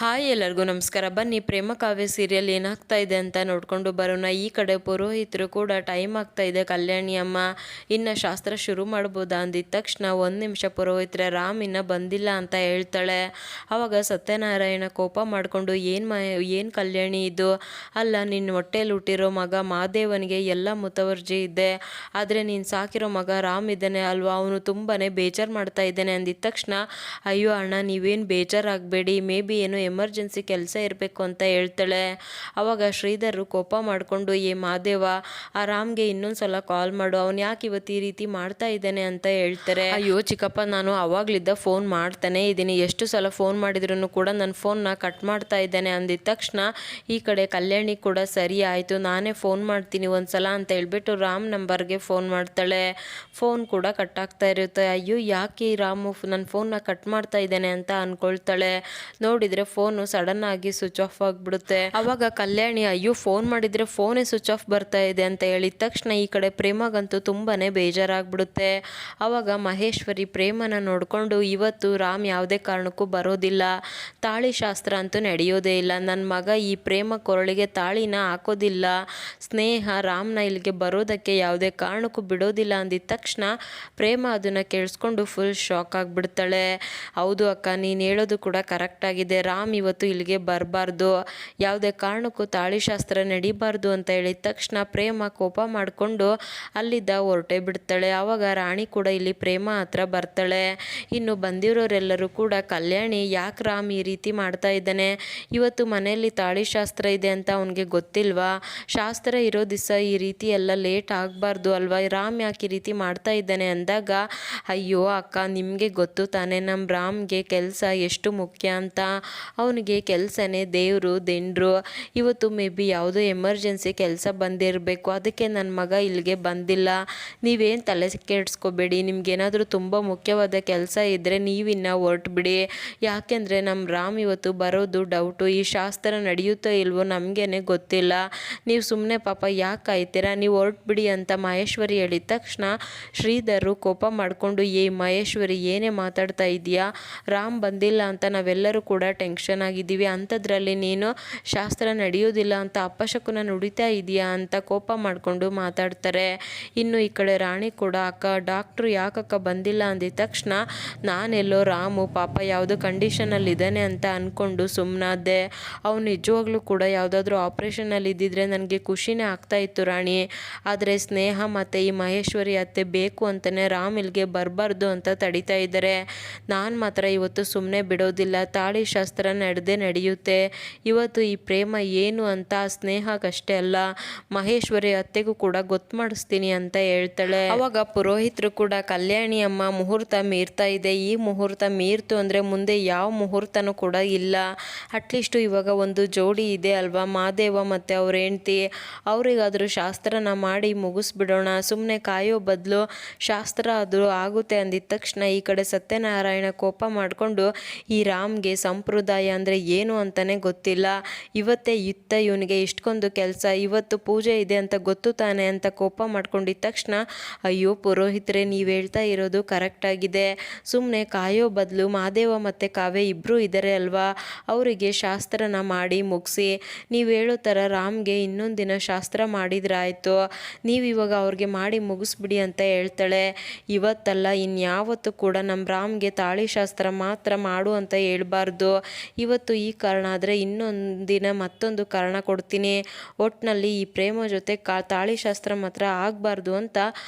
Hi ಎಲ್ಲರಿಗೂ ನಮಸ್ಕಾರ. ಬನ್ನಿ ಪ್ರೇಮ ಕಾವ್ಯ ಸೀರಿಯಲ್ ಏನಾಗ್ತಾ ಇದೆ ಅಂತ ನೋಡ್ಕೊಂಡು ಬರೋಣ. ಈ ಕಡೆ ಪುರೋಹಿತರು ಕೂಡ ಟೈಮ್ ಆಗ್ತಾ ಇದೆ, ಕಲ್ಯಾಣಿ ಅಮ್ಮ ಇನ್ನು ಶಾಸ್ತ್ರ ಶುರು ಮಾಡ್ಬೋದಾ ಅಂದಿದ ತಕ್ಷಣ ಒಂದು ನಿಮಿಷ ಪುರೋಹಿತರೆ, ರಾಮ್ ಇನ್ನು ಬಂದಿಲ್ಲ ಅಂತ ಹೇಳ್ತಾಳೆ. ಆವಾಗ ಸತ್ಯನಾರಾಯಣ ಕೋಪ ಮಾಡಿಕೊಂಡು ಏನು ಕಲ್ಯಾಣಿ ಇದು, ಅಲ್ಲ ನಿನ್ನ ಹೊಟ್ಟೆಯಲ್ಲಿ ಹುಟ್ಟಿರೋ ಮಗ ಮಾದೇವನಿಗೆ ಎಲ್ಲ ಮುತವರ್ಜಿ ಇದೆ, ಆದರೆ ನೀನು ಸಾಕಿರೋ ಮಗ ರಾಮ್ ಇದ್ದಾನೆ ಅಲ್ವಾ, ಅವನು ತುಂಬಾ ಬೇಜಾರು ಮಾಡ್ತಾ ಇದ್ದಾನೆ ಅಂದಿದ ತಕ್ಷಣ, ಅಯ್ಯೋ ಅಣ್ಣ ನೀವೇನು ಬೇಜಾರಾಗಬೇಡಿ, ಮೇ ಬಿ ಏನು ಎಮರ್ಜೆನ್ಸಿ ಕೆಲಸ ಇರಬೇಕು ಅಂತ ಹೇಳ್ತಾಳೆ. ಅವಾಗ ಶ್ರೀಧರ್ ಕೋಪ ಮಾಡಿಕೊಂಡು, ಮಾದೇವ ಆ ರಾಮ್ಗೆ ಇನ್ನೊಂದ್ಸಲ ಕಾಲ್ ಮಾಡು, ಅವನು ಯಾಕೆ ಇವತ್ತು ಈ ರೀತಿ ಮಾಡ್ತಾ ಇದ್ದಾನೆ ಅಂತ ಹೇಳ್ತಾರೆ. ಅಯ್ಯೋ ಚಿಕ್ಕಪ್ಪ, ನಾನು ಅವಾಗ್ಲಿದ್ದ ಫೋನ್ ಮಾಡ್ತಾನೆ ಇದ್ದೀನಿ, ಎಷ್ಟು ಸಲ ಫೋನ್ ಮಾಡಿದ್ರು ಕೂಡ ನನ್ನ ಫೋನ್ನ ಕಟ್ ಮಾಡ್ತಾ ಇದ್ದಾನೆ ಅಂದಿದ ತಕ್ಷಣ ಈ ಕಡೆ ಕಲ್ಯಾಣಿ ಕೂಡ ಸರಿ ಆಯಿತು, ನಾನೇ ಫೋನ್ ಮಾಡ್ತೀನಿ ಒಂದ್ಸಲ ಅಂತ ಹೇಳ್ಬಿಟ್ಟು ರಾಮ್ ನಂಬರ್ಗೆ ಫೋನ್ ಮಾಡ್ತಾಳೆ. ಫೋನ್ ಕೂಡ ಕಟ್ ಆಗ್ತಾ ಇರುತ್ತೆ. ಅಯ್ಯೋ ಯಾಕೆ ರಾಮು ನನ್ನ ಫೋನ್ನ ಕಟ್ ಮಾಡ್ತಾ ಇದ್ದಾನೆ ಅಂತ ಅನ್ಕೊಳ್ತಾಳೆ. ನೋಡಿದರೆ ಫೋನು ಸಡನ್ ಆಗಿ ಸ್ವಿಚ್ ಆಫ್ ಆಗಿಬಿಡುತ್ತೆ. ಅವಾಗ ಕಲ್ಯಾಣಿ, ಅಯ್ಯೋ ಫೋನ್ ಮಾಡಿದರೆ ಫೋನೇ ಸ್ವಿಚ್ ಆಫ್ ಬರ್ತಾ ಇದೆ ಅಂತ ಹೇಳಿದ ತಕ್ಷಣ ಈ ಕಡೆ ಪ್ರೇಮಗಂತೂ ತುಂಬಾ ಬೇಜಾರಾಗ್ಬಿಡುತ್ತೆ. ಅವಾಗ ಮಹೇಶ್ವರಿ ಪ್ರೇಮನ ನೋಡಿಕೊಂಡು, ಇವತ್ತು ರಾಮ್ ಯಾವುದೇ ಕಾರಣಕ್ಕೂ ಬರೋದಿಲ್ಲ, ತಾಳಿ ಶಾಸ್ತ್ರ ಅಂತೂ ನಡೆಯೋದೇ ಇಲ್ಲ, ನನ್ನ ಮಗ ಈ ಪ್ರೇಮ ಕೊರಳಿಗೆ ತಾಳಿನ ಹಾಕೋದಿಲ್ಲ, ಸ್ನೇಹ ರಾಮ್ನ ಇಲ್ಲಿಗೆ ಬರೋದಕ್ಕೆ ಯಾವುದೇ ಕಾರಣಕ್ಕೂ ಬಿಡೋದಿಲ್ಲ ಅಂದಿದ ತಕ್ಷಣ ಪ್ರೇಮ ಅದನ್ನು ಕೇಳಿಸ್ಕೊಂಡು ಫುಲ್ ಶಾಕ್ ಆಗಿಬಿಡ್ತಾಳೆ. ಹೌದು ಅಕ್ಕ, ನೀನು ಹೇಳೋದು ಕೂಡ ಕರೆಕ್ಟ್ ಆಗಿದೆ, ರಾಮ್ ಇವತ್ತು ಇಲ್ಲಿಗೆ ಬರಬಾರ್ದು, ಯಾವುದೇ ಕಾರಣಕ್ಕೂ ತಾಳಿ ಶಾಸ್ತ್ರ ನಡಿಬಾರ್ದು ಅಂತ ಹೇಳಿದ ತಕ್ಷಣ ಪ್ರೇಮ ಕೋಪ ಮಾಡಿಕೊಂಡು ಅಲ್ಲಿದ್ದ ಹೊರಟೇ ಬಿಡ್ತಾಳೆ. ಆವಾಗ ರಾಣಿ ಕೂಡ ಇಲ್ಲಿ ಪ್ರೇಮ ಹತ್ರ ಬರ್ತಾಳೆ. ಇನ್ನು ಬಂದಿರೋರೆಲ್ಲರೂ ಕೂಡ, ಕಲ್ಯಾಣಿ ಯಾಕೆ ರಾಮ್ ಈ ರೀತಿ ಮಾಡ್ತಾ ಇದ್ದಾನೆ, ಇವತ್ತು ಮನೆಯಲ್ಲಿ ತಾಳಿ ಶಾಸ್ತ್ರ ಇದೆ ಅಂತ ಅವನಿಗೆ ಗೊತ್ತಿಲ್ವಾ, ಶಾಸ್ತ್ರ ಇರೋ ದಿವಸ ಈ ರೀತಿ ಎಲ್ಲ ಲೇಟ್ ಆಗಬಾರ್ದು ಅಲ್ವಾ, ರಾಮ್ ಯಾಕೆ ಈ ರೀತಿ ಮಾಡ್ತಾ ಇದ್ದಾನೆ ಅಂದಾಗ, ಅಯ್ಯೋ ಅಕ್ಕ ನಿಮಗೆ ಗೊತ್ತು ತಾನೇ ನಮ್ಮ ರಾಮ್ಗೆ ಕೆಲಸ ಎಷ್ಟು ಮುಖ್ಯ ಅಂತ, ಅವನಿಗೆ ಕೆಲಸನೇ ದೇವರು ದಿಂಡ್ರು, ಇವತ್ತು ಮೇ ಬಿ ಯಾವುದೋ ಎಮರ್ಜೆನ್ಸಿ ಕೆಲಸ ಬಂದಿರಬೇಕು, ಅದಕ್ಕೆ ನನ್ನ ಮಗ ಇಲ್ಲಿಗೆ ಬಂದಿಲ್ಲ, ನೀವೇನು ತಲೆ ಕೆಡಿಸ್ಕೋಬೇಡಿ, ನಿಮ್ಗೇನಾದರೂ ತುಂಬ ಮುಖ್ಯವಾದ ಕೆಲಸ ಇದ್ದರೆ ನೀವಿನ್ನು ಹೊರಟುಬಿಡಿ, ಯಾಕೆಂದರೆ ನಮ್ಮ ರಾಮ್ ಇವತ್ತು ಬರೋದು ಡೌಟು, ಈ ಶಾಸ್ತ್ರ ನಡೆಯುತ್ತೋ ಇಲ್ವೋ ನಮಗೇನೆ ಗೊತ್ತಿಲ್ಲ, ನೀವು ಸುಮ್ಮನೆ ಪಾಪ ಯಾಕೆ ಕಾಯ್ತೀರಾ, ನೀವು ಹೊರಟುಬಿಡಿ ಅಂತ ಮಹೇಶ್ವರಿ ಹೇಳಿದ ತಕ್ಷಣ ಶ್ರೀಧರು ಕೋಪ ಮಾಡಿಕೊಂಡು, ಮಹೇಶ್ವರಿ ಏನೇ ಮಾತಾಡ್ತಾ ಇದೆಯಾ, ರಾಮ್ ಬಂದಿಲ್ಲ ಅಂತ ನಾವೆಲ್ಲರೂ ಕೂಡ ಟೆನ್ಷನ್ ಆಗಿದ್ದೀವಿ, ಅಂಥದ್ರಲ್ಲಿ ನೀನು ಶಾಸ್ತ್ರ ನಡೆಯೋದಿಲ್ಲ ಅಂತ ಅಪಶಕುನ ನುಡಿತಾ ಇದೆಯಾ ಅಂತ ಕೋಪ ಮಾಡಿಕೊಂಡು ಮಾತಾಡ್ತಾರೆ. ಇನ್ನು ಈ ಕಡೆ ರಾಣಿ ಕೂಡ, ಅಕ್ಕ ಡಾಕ್ಟ್ರು ಯಾಕಕ್ಕ ಬಂದಿಲ್ಲ ಅಂದಿದ ತಕ್ಷಣ, ನಾನೆಲ್ಲೋ ರಾಮು ಪಾಪ ಯಾವುದೋ ಕಂಡೀಷನಲ್ಲಿ ಇದ್ದಾನೆ ಅಂತ ಅಂದ್ಕೊಂಡು ಸುಮ್ಮನಾದೆ, ಅವನು ನಿಜವಾಗ್ಲೂ ಕೂಡ ಯಾವುದಾದ್ರೂ ಆಪ್ರೇಷನಲ್ಲಿ ಇದ್ದಿದ್ರೆ ನನಗೆ ಖುಷಿನೇ ಆಗ್ತಾ ಇತ್ತು ರಾಣಿ, ಆದರೆ ಸ್ನೇಹ ಮತ್ತು ಈ ಮಹೇಶ್ವರಿ ಅತ್ತೆ ಬೇಕು ಅಂತಲೇ ರಾಮ್ ಇಲ್ಲಿಗೆ ಬರಬಾರ್ದು ಅಂತ ತಡಿತಾ ಇದ್ದಾರೆ, ನಾನು ಮಾತ್ರ ಇವತ್ತು ಸುಮ್ಮನೆ ಬಿಡೋದಿಲ್ಲ, ತಾಳಿ ಶಾಸ್ತ್ರ ನಡೆಯುತ್ತೆ, ಇವತ್ತು ಈ ಪ್ರೇಮ ಏನು ಅಂತ ಸ್ನೇಹಕ್ಕಷ್ಟೇ ಅಲ್ಲ ಮಹೇಶ್ವರಿ ಅತ್ತೆಗೂ ಕೂಡ ಗೊತ್ತು ಮಾಡಿಸ್ತೀನಿ ಅಂತ ಹೇಳ್ತಾಳೆ. ಅವಾಗ ಪುರೋಹಿತರು ಕೂಡ, ಕಲ್ಯಾಣಿ ಅಮ್ಮ ಮುಹೂರ್ತ ಮೀರ್ತಾ ಇದೆ, ಈ ಮುಹೂರ್ತ ಮೀರ್ತು ಅಂದರೆ ಮುಂದೆ ಯಾವ ಮುಹೂರ್ತನೂ ಕೂಡ ಇಲ್ಲ, ಅಟ್ಲೀಸ್ಟು ಇವಾಗ ಒಂದು ಜೋಡಿ ಇದೆ ಅಲ್ವಾ, ಮಾದೇವ ಮತ್ತು ಅವ್ರ ಹೆಂಡ್ತಿ, ಅವರಿಗಾದರೂ ಶಾಸ್ತ್ರನ ಮಾಡಿ ಮುಗಿಸ್ಬಿಡೋಣ, ಸುಮ್ಮನೆ ಕಾಯೋ ಬದಲು ಶಾಸ್ತ್ರ ಆದರೂ ಆಗುತ್ತೆ ಅಂದಿದ ತಕ್ಷಣ ಈ ಕಡೆ ಸತ್ಯನಾರಾಯಣ ಕೋಪ ಮಾಡಿಕೊಂಡು, ಈ ರಾಮ್ಗೆ ಸಂಪ್ರದಾಯ ಅಂದರೆ ಏನು ಅಂತಲೇ ಗೊತ್ತಿಲ್ಲ, ಇವತ್ತೇ ಇವನಿಗೆ ಇಷ್ಟೊಂದು ಕೆಲಸ, ಇವತ್ತು ಪೂಜೆ ಇದೆ ಅಂತ ಗೊತ್ತು ತಾನೆ ಅಂತ ಕೋಪ ಮಾಡ್ಕೊಂಡಿದ್ದ ತಕ್ಷಣ, ಅಯ್ಯೋ ಪುರೋಹಿತರೆ ನೀವು ಹೇಳ್ತಾ ಇರೋದು ಕರೆಕ್ಟಾಗಿದೆ, ಸುಮ್ಮನೆ ಕಾಯೋ ಬದಲು ಮಾದೇವ ಮತ್ತು ಕಾವ್ಯ ಇಬ್ಬರು ಇದ್ದಾರೆ ಅಲ್ವಾ, ಅವರಿಗೆ ಶಾಸ್ತ್ರನ ಮಾಡಿ ಮುಗಿಸಿ, ನೀವು ಹೇಳೋ ಥರ ರಾಮ್ಗೆ ಇನ್ನೊಂದು ದಿನ ಶಾಸ್ತ್ರ ಮಾಡಿದ್ರಾಯ್ತು, ನೀವು ಇವಾಗ ಅವ್ರಿಗೆ ಮಾಡಿ ಮುಗಿಸ್ಬಿಡಿ ಅಂತ ಹೇಳ್ತಾಳೆ. ಇವತ್ತಲ್ಲ ಇನ್ಯಾವತ್ತೂ ಕೂಡ ನಮ್ಮ ರಾಮ್ಗೆ ತಾಳಿ ಶಾಸ್ತ್ರ ಮಾತ್ರ ಮಾಡು ಅಂತ ಹೇಳ್ಬಾರ್ದು, ಇವತ್ತು ಈ ಕಾರಣ ಆದರೆ ಇನ್ನೊಂದು ದಿನ ಮತ್ತೊಂದು ಕಾರಣ ಕೊಡ್ತೀನಿ, ಒಟ್ಟಿನಲ್ಲಿ ಈ ಪ್ರೇಮ ಜೊತೆ ತಾಳಿ ಶಾಸ್ತ್ರ ಮಾತ್ರ ಆಗಬಾರ್ದು ಅಂತ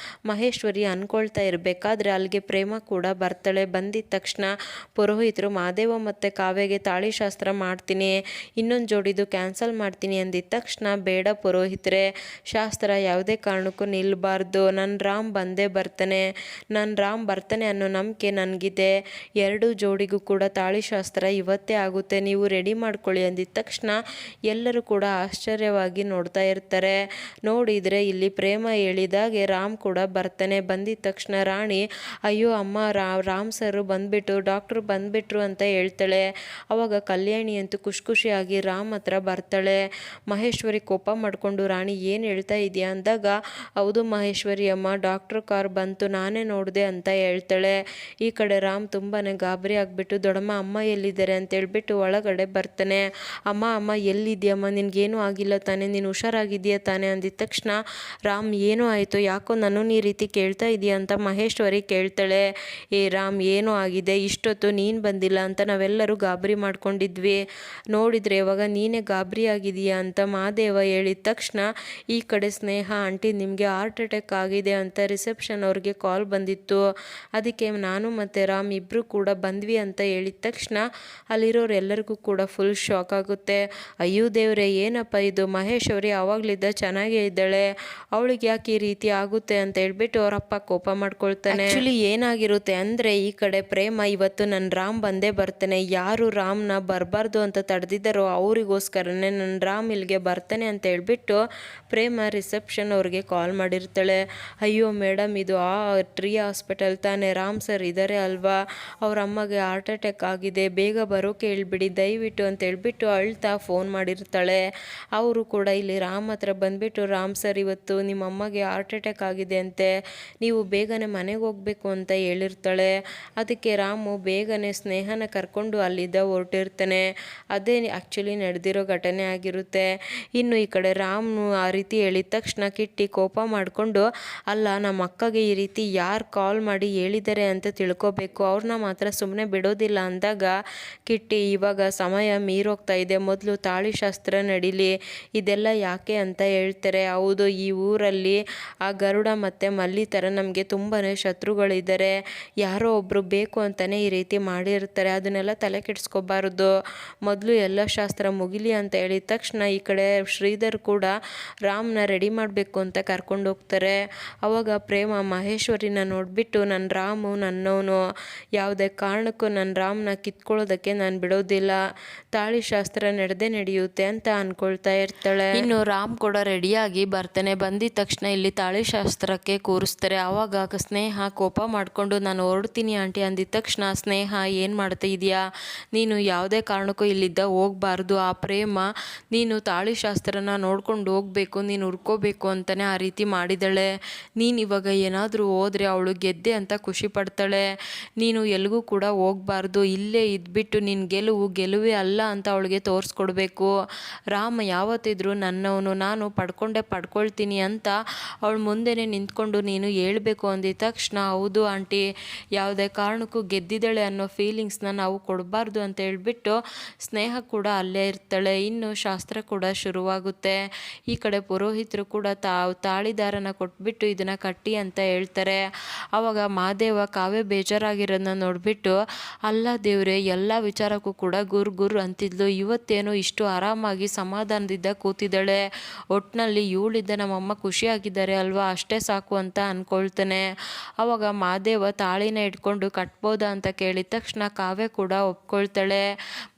ಮಹೇಶ್ವರಿ ಅಂದ್ಕೊಳ್ತಾ ಇರಬೇಕಾದ್ರೆ ಅಲ್ಲಿಗೆ ಪ್ರೇಮ ಕೂಡ ಬರ್ತಾಳೆ. ಬಂದಿದ್ದ ತಕ್ಷಣ ಪುರೋಹಿತರು, ಮಾದೇವ ಮತ್ತು ಕಾವ್ಯಗೆ ತಾಳಿ ಶಾಸ್ತ್ರ ಮಾಡ್ತೀನಿ, ಇನ್ನೊಂದು ಜೋಡಿದು ಕ್ಯಾನ್ಸಲ್ ಮಾಡ್ತೀನಿ ಅಂದಿದ್ದ ತಕ್ಷಣ, ಬೇಡ ಪುರೋಹಿತರೆ, ಶಾಸ್ತ್ರ ಯಾವುದೇ ಕಾರಣಕ್ಕೂ ನಿಲ್ಲಬಾರ್ದು, ನನ್ನ ರಾಮ್ ಬಂದೇ ಬರ್ತಾನೆ, ನನ್ನ ರಾಮ್ ಬರ್ತಾನೆ ಅನ್ನೋ ನಂಬಿಕೆ ನನಗಿದೆ, ಎರಡು ಜೋಡಿಗೂ ಕೂಡ ತಾಳಿ ಶಾಸ್ತ್ರ ಇವತ್ತೇ ಆಗುತ್ತೆ, ನೀವು ರೆಡಿ ಮಾಡ್ಕೊಳ್ಳಿ ಅಂದಿದ ತಕ್ಷಣ ಎಲ್ಲರೂ ಕೂಡ ಆಶ್ಚರ್ಯವಾಗಿ ನೋಡ್ತಾ ಇರ್ತಾರೆ. ನೋಡಿದರೆ ಇಲ್ಲಿ ಪ್ರೇಮ ಹೇಳಿದಾಗೆ ರಾಮ್ ಕೂಡ ಬರ್ತಾನೆ. ಬಂದಿದ್ದ ತಕ್ಷಣ ರಾಣಿ, ಅಯ್ಯೋ ಅಮ್ಮ ರಾಮ್ ಸರ್ ಬಂದ್ಬಿಟ್ಟು ಡಾಕ್ಟ್ರು ಬಂದ್ಬಿಟ್ರು ಅಂತ ಹೇಳ್ತಾಳೆ. ಅವಾಗ ಕಲ್ಯಾಣಿ ಅಂತೂ ಖುಷಿಯಾಗಿ ರಾಮ್ ಹತ್ರ ಬರ್ತಾಳೆ. ಮಹೇಶ್ವರಿ ಕೋಪ ಮಾಡಿಕೊಂಡು, ರಾಣಿ ಏನು ಹೇಳ್ತಾ ಇದೆಯಾ ಅಂದಾಗ, ಹೌದು ಮಹೇಶ್ವರಿ ಅಮ್ಮ, ಡಾಕ್ಟ್ರ್ ಕಾರ್ ಬಂತು, ನಾನೇ ನೋಡಿದೆ ಅಂತ ಹೇಳ್ತಾಳೆ. ಈ ಕಡೆ ರಾಮ್ ತುಂಬಾ ಗಾಬರಿ ಆಗಿಬಿಟ್ಟು, ದೊಡ್ಡಮ್ಮ ಅಮ್ಮ ಎಲ್ಲಿದ್ದಾರೆ ಅಂತ ಹೇಳ್ಬಿಟ್ಟು ಅಂದ್ಬಿಟ್ಟು ಒಳಗಡೆ ಬರ್ತಾನೆ. ಅಮ್ಮ ಅಮ್ಮ ಎಲ್ಲಿದ್ಯಮ್ಮ, ನಿನಗೇನೂ ಆಗಿಲ್ಲ ತಾನೇ, ನೀನು ಹುಷಾರಾಗಿದೆಯಾ ತಾನೇ ಅಂದಿದ ತಕ್ಷಣ ರಾಮ್ ಏನೂ ಆಯಿತು, ಯಾಕೋ ನನ್ನನ್ನು ಈ ರೀತಿ ಕೇಳ್ತಾ ಇದೆಯಾ ಅಂತ ಮಹೇಶ್ವರಿ ಕೇಳ್ತಾಳೆ. ಏ ರಾಮ್ ಏನೂ ಆಗಿದೆ, ಇಷ್ಟೊತ್ತು ನೀನು ಬಂದಿಲ್ಲ ಅಂತ ನಾವೆಲ್ಲರೂ ಗಾಬರಿ ಮಾಡ್ಕೊಂಡಿದ್ವಿ, ನೋಡಿದರೆ ಇವಾಗ ನೀನೇ ಗಾಬರಿ ಆಗಿದೆಯಾ ಅಂತ ಮಹಾದೇವ ಹೇಳಿದ ತಕ್ಷಣ ಈ ಕಡೆ ಸ್ನೇಹ ಆಂಟಿ ನಿಮಗೆ ಹಾರ್ಟ್ ಅಟ್ಯಾಕ್ ಆಗಿದೆ ಅಂತ ರಿಸೆಪ್ಷನ್ ಅವ್ರಿಗೆ ಕಾಲ್ ಬಂದಿತ್ತು, ಅದಕ್ಕೆ ನಾನು ಮತ್ತು ರಾಮ್ ಇಬ್ಬರು ಕೂಡ ಬಂದ್ವಿ ಅಂತ ಹೇಳಿದ ತಕ್ಷಣ ಅಲ್ಲಿರೋರು ಎಲ್ಲರಿಗೂ ಕೂಡ ಫುಲ್ ಶಾಕ್ ಆಗುತ್ತೆ. ಅಯ್ಯೋ ದೇವ್ರೆ ಏನಪ್ಪ ಇದು, ಮಹೇಶ್ವರಿ ಆವಾಗಲಿದ್ದ ಚೆನ್ನಾಗೇ ಇದ್ದಾಳೆ, ಅವಳಿಗೆ ಯಾಕೆ ಈ ರೀತಿ ಆಗುತ್ತೆ ಅಂತ ಹೇಳ್ಬಿಟ್ಟು ಅವರಪ್ಪ ಕೋಪ ಮಾಡ್ಕೊಳ್ತಾನೆ. ಆ್ಯಕ್ಚುಲಿ ಏನಾಗಿರುತ್ತೆ ಅಂದರೆ ಈ ಕಡೆ ಪ್ರೇಮ ಇವತ್ತು ನನ್ನ ರಾಮ್ ಬಂದೇ ಬರ್ತಾನೆ, ಯಾರು ರಾಮ್ನ ಬರಬಾರ್ದು ಅಂತ ತಡೆದಿದ್ದಾರೋ ಅವರಿಗೋಸ್ಕರನೇ ನನ್ನ ರಾಮ್ ಇಲ್ಲಿಗೆ ಬರ್ತಾನೆ ಅಂತ ಹೇಳ್ಬಿಟ್ಟು ಪ್ರೇಮ ರಿಸೆಪ್ಷನ್ ಅವ್ರಿಗೆ ಕಾಲ್ ಮಾಡಿರ್ತಾಳೆ. ಅಯ್ಯೋ ಮೇಡಮ್ ಇದು ಆ ಟ್ರೀ ಹಾಸ್ಪಿಟಲ್ ತಾನೇ, ರಾಮ್ ಸರ್ ಇದ್ದಾರೆ ಅಲ್ವಾ, ಅವ್ರ ಅಮ್ಮಗೆ ಹಾರ್ಟ್ ಅಟ್ಯಾಕ್ ಆಗಿದೆ, ಬೇಗ ಬರೋಕೆ ಹೇಳ್ಬಿಡಿ ದಯವಿಟ್ಟು ಅಂತ ಹೇಳ್ಬಿಟ್ಟು ಅಳ್ತಾ ಫೋನ್ ಮಾಡಿರ್ತಾಳೆ. ಅವರು ಕೂಡ ಇಲ್ಲಿ ರಾಮ್ ಹತ್ರ ಬಂದುಬಿಟ್ಟು ರಾಮ್ ಸರ್ ಇವತ್ತು ನಿಮ್ಮ ಅಮ್ಮಗೆ ಹಾರ್ಟ್ ಅಟ್ಯಾಕ್ ಆಗಿದೆ ಅಂತೆ, ನೀವು ಬೇಗನೆ ಮನೆಗೆ ಹೋಗಬೇಕು ಅಂತ ಹೇಳಿರ್ತಾಳೆ. ಅದಕ್ಕೆ ರಾಮು ಬೇಗನೆ ಸ್ನೇಹನ ಕರ್ಕೊಂಡು ಅಲ್ಲಿದ್ದ ಹೊರಟಿರ್ತಾನೆ. ಅದೇ ಆ್ಯಕ್ಚುಲಿ ನಡೆದಿರೋ ಘಟನೆ ಆಗಿರುತ್ತೆ. ಇನ್ನು ಈ ಕಡೆ ರಾಮು ಆ ರೀತಿ ಹೇಳಿದ ತಕ್ಷಣ ಕಿಟ್ಟಿ ಕೋಪ ಮಾಡಿಕೊಂಡು ಅಲ್ಲ ನಮ್ಮ ಅಕ್ಕಗೆ ಈ ರೀತಿ ಯಾರು ಕಾಲ್ ಮಾಡಿ ಹೇಳಿದ್ದಾರೆ ಅಂತ ತಿಳ್ಕೊಬೇಕು, ಅವ್ರನ್ನ ಮಾತ್ರ ಸುಮ್ಮನೆ ಬಿಡೋದಿಲ್ಲ ಅಂದಾಗ ಕಿಟ್ಟಿ ಇವಾಗ ಸಮಯ ಮೀರೋಗ್ತಾ ಇದೆ, ಮೊದಲು ತಾಳಿ ಶಾಸ್ತ್ರ ನಡೀಲಿ, ಇದೆಲ್ಲ ಯಾಕೆ ಅಂತ ಹೇಳ್ತಾರೆ. ಹೌದು ಈ ಊರಲ್ಲಿ ಆ ಗರುಡ ಮತ್ತು ಮಲ್ಲಿ ಥರ ನಮಗೆ ತುಂಬಾ ಶತ್ರುಗಳಿದ್ದಾರೆ, ಯಾರೋ ಒಬ್ಬರು ಬೇಕು ಅಂತಲೇ ಈ ರೀತಿ ಮಾಡಿರ್ತಾರೆ, ಅದನ್ನೆಲ್ಲ ತಲೆ ಕೆಡಿಸ್ಕೋಬಾರ್ದು, ಮೊದಲು ಎಲ್ಲ ಶಾಸ್ತ್ರ ಮುಗಿಲಿ ಅಂತ ಹೇಳಿದ ತಕ್ಷಣ ಈ ಕಡೆ ಶ್ರೀಧರ್ ಕೂಡ ರಾಮ್ನ ರೆಡಿ ಮಾಡಬೇಕು ಅಂತ ಕರ್ಕೊಂಡು ಹೋಗ್ತಾರೆ. ಅವಾಗ ಪ್ರೇಮ ಮಹೇಶ್ವರಿನ ನೋಡಿಬಿಟ್ಟು ನನ್ನ ರಾಮು ನನ್ನವನು, ಯಾವುದೇ ಕಾರಣಕ್ಕೂ ನನ್ನ ರಾಮ್ನ ಕಿತ್ಕೊಳ್ಳೋದಕ್ಕೆ ನಾನು ಬಿಡೋದಿಲ್ಲ, ತಾಳಿ ಶಾಸ್ತ್ರ ನಡೆಯುತ್ತೆ ಅಂತ ಅಂದ್ಕೊಳ್ತಾ ಇರ್ತಾಳೆ. ಇನ್ನು ರಾಮ್ ಕೂಡ ರೆಡಿಯಾಗಿ ಬರ್ತಾನೆ. ಬಂದಿದ ತಕ್ಷಣ ಇಲ್ಲಿ ತಾಳಿ ಶಾಸ್ತ್ರಕ್ಕೆ ಕೂರಿಸ್ತಾರೆ. ಆವಾಗ ಸ್ನೇಹ ಕೋಪ ಮಾಡಿಕೊಂಡು ನಾನು ಹೊರಡ್ತೀನಿ ಆಂಟಿ ಅಂದಿದ ತಕ್ಷಣ ಸ್ನೇಹ ಏನು ಮಾಡ್ತಾ ಇದೆಯಾ, ನೀನು ಯಾವುದೇ ಕಾರಣಕ್ಕೂ ಇಲ್ಲಿದ್ದ ಹೋಗಬಾರ್ದು, ಆ ಪ್ರೇಮ ನೀನು ತಾಳಿ ಶಾಸ್ತ್ರನ ನೋಡ್ಕೊಂಡು ಹೋಗಬೇಕು, ನೀನು ಹುಡ್ಕೋಬೇಕು ಅಂತಲೇ ಆ ರೀತಿ ಮಾಡಿದಾಳೆ, ನೀನು ಇವಾಗ ಏನಾದರೂ ಹೋದರೆ ಅವಳು ಗೆದ್ದೆ ಅಂತ ಖುಷಿ ಪಡ್ತಾಳೆ, ನೀನು ಎಲ್ಲಿಗೂ ಕೂಡ ಹೋಗಬಾರ್ದು, ಇಲ್ಲೇ ಇದ್ಬಿಟ್ಟು ನಿನ್ನ ಗೆಲುವೇ ಅಲ್ಲ ಅಂತ ಅವಳಿಗೆ ತೋರಿಸ್ಕೊಡ್ಬೇಕು, ರಾಮ ಯಾವತ್ತಿದ್ರೂ ನನ್ನವನು, ನಾನು ಪಡ್ಕೊಳ್ತೀನಿ ಅಂತ ಅವಳು ಮುಂದೆನೇ ನಿಂತ್ಕೊಂಡು ನೀನು ಹೇಳ್ಬೇಕು ಅಂದಿದ ತಕ್ಷಣ ಹೌದು ಆಂಟಿ, ಯಾವುದೇ ಕಾರಣಕ್ಕೂ ಗೆದ್ದಿದ್ದಾಳೆ ಅನ್ನೋ ಫೀಲಿಂಗ್ಸ್ನ ನಾವು ಕೊಡಬಾರ್ದು ಅಂತ ಹೇಳ್ಬಿಟ್ಟು ಸ್ನೇಹ ಕೂಡ ಅಲ್ಲೇ ಇರ್ತಾಳೆ. ಇನ್ನು ಶಾಸ್ತ್ರ ಕೂಡ ಶುರುವಾಗುತ್ತೆ. ಈ ಕಡೆ ಪುರೋಹಿತರು ಕೂಡ ತಾಳಿದಾರನ ಕೊಟ್ಬಿಟ್ಟು ಇದನ್ನು ಕಟ್ಟಿ ಅಂತ ಹೇಳ್ತಾರೆ. ಆವಾಗ ಮಹಾದೇವ ಕಾವ್ಯ ಬೇಜಾರಾಗಿರೋದನ್ನ ನೋಡಿಬಿಟ್ಟು ಅಲ್ಲ ದೇವ್ರೆ ಎಲ್ಲ ವಿಚಾರಕ್ಕೂ ಕೂಡ ಗುರ್ ಅಂತಿದ್ಲು, ಇವತ್ತೇನೋ ಇಷ್ಟು ಆರಾಮಾಗಿ ಸಮಾಧಾನದಿಂದ ಕೂತಿದ್ದಾಳೆ, ಒಟ್ಟಿನಲ್ಲಿ ಇವಳಿದ್ದ ನಮ್ಮಮ್ಮ ಖುಷಿಯಾಗಿದ್ದಾರೆ ಅಲ್ವಾ, ಅಷ್ಟೇ ಸಾಕು ಅಂತ ಅಂದ್ಕೊಳ್ತಾನೆ. ಆವಾಗ ಮಹಾದೇವ ತಾಳಿನ ಇಟ್ಕೊಂಡು ಕಟ್ಬೋದಾ ಅಂತ ಕೇಳಿದ ತಕ್ಷಣ ಕಾವ್ಯ ಕೂಡ ಒಪ್ಕೊಳ್ತಾಳೆ.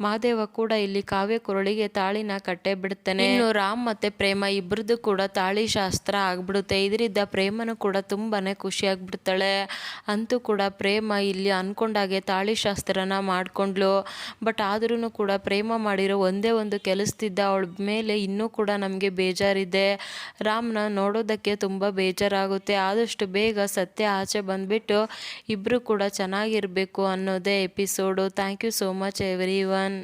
ಮಹಾದೇವ ಕೂಡ ಇಲ್ಲಿ ಕಾವ್ಯ ಕುರಳಿಗೆ ತಾಳಿನ ಕಟ್ಟೆ ಬಿಡ್ತಾನೆ. ಇನ್ನು ರಾಮ್ ಮತ್ತೆ ಪ್ರೇಮ ಇಬ್ಬರದ್ದು ಕೂಡ ತಾಳಿ ಶಾಸ್ತ್ರ ಆಗ್ಬಿಡುತ್ತೆ. ಇದರಿಂದ ಪ್ರೇಮನು ಕೂಡ ತುಂಬಾನೇ ಖುಷಿ ಆಗ್ಬಿಡ್ತಾಳೆ. ಅಂತೂ ಕೂಡ ಪ್ರೇಮ ಇಲ್ಲಿ ಅನ್ಕೊಂಡಾಗೆ ತಾಳಿ ಶಾಸ್ತ್ರನ ಮಾಡ್ಕೊಂಡ್ಲು. ಬಟ್ ಆದ್ರೂ ಕೂಡ ಪ್ರೇಮ ಮಾಡಿರೋ ಒಂದೇ ಒಂದು ಕೆಲಸದಿದ್ದ ಅವಳ ಮೇಲೆ ಇನ್ನೂ ಕೂಡ ನಮಗೆ ಬೇಜಾರಿದೆ. ರಾಮ್ನ ನೋಡೋದಕ್ಕೆ ತುಂಬ ಬೇಜಾರಾಗುತ್ತೆ. ಆದಷ್ಟು ಬೇಗ ಸತ್ಯ ಆಚೆ ಬಂದ್ಬಿಟ್ಟು ಇಬ್ಬರು ಕೂಡ ಚೆನ್ನಾಗಿರಬೇಕು ಅನ್ನೋದೇ episode. Thank you so much every one.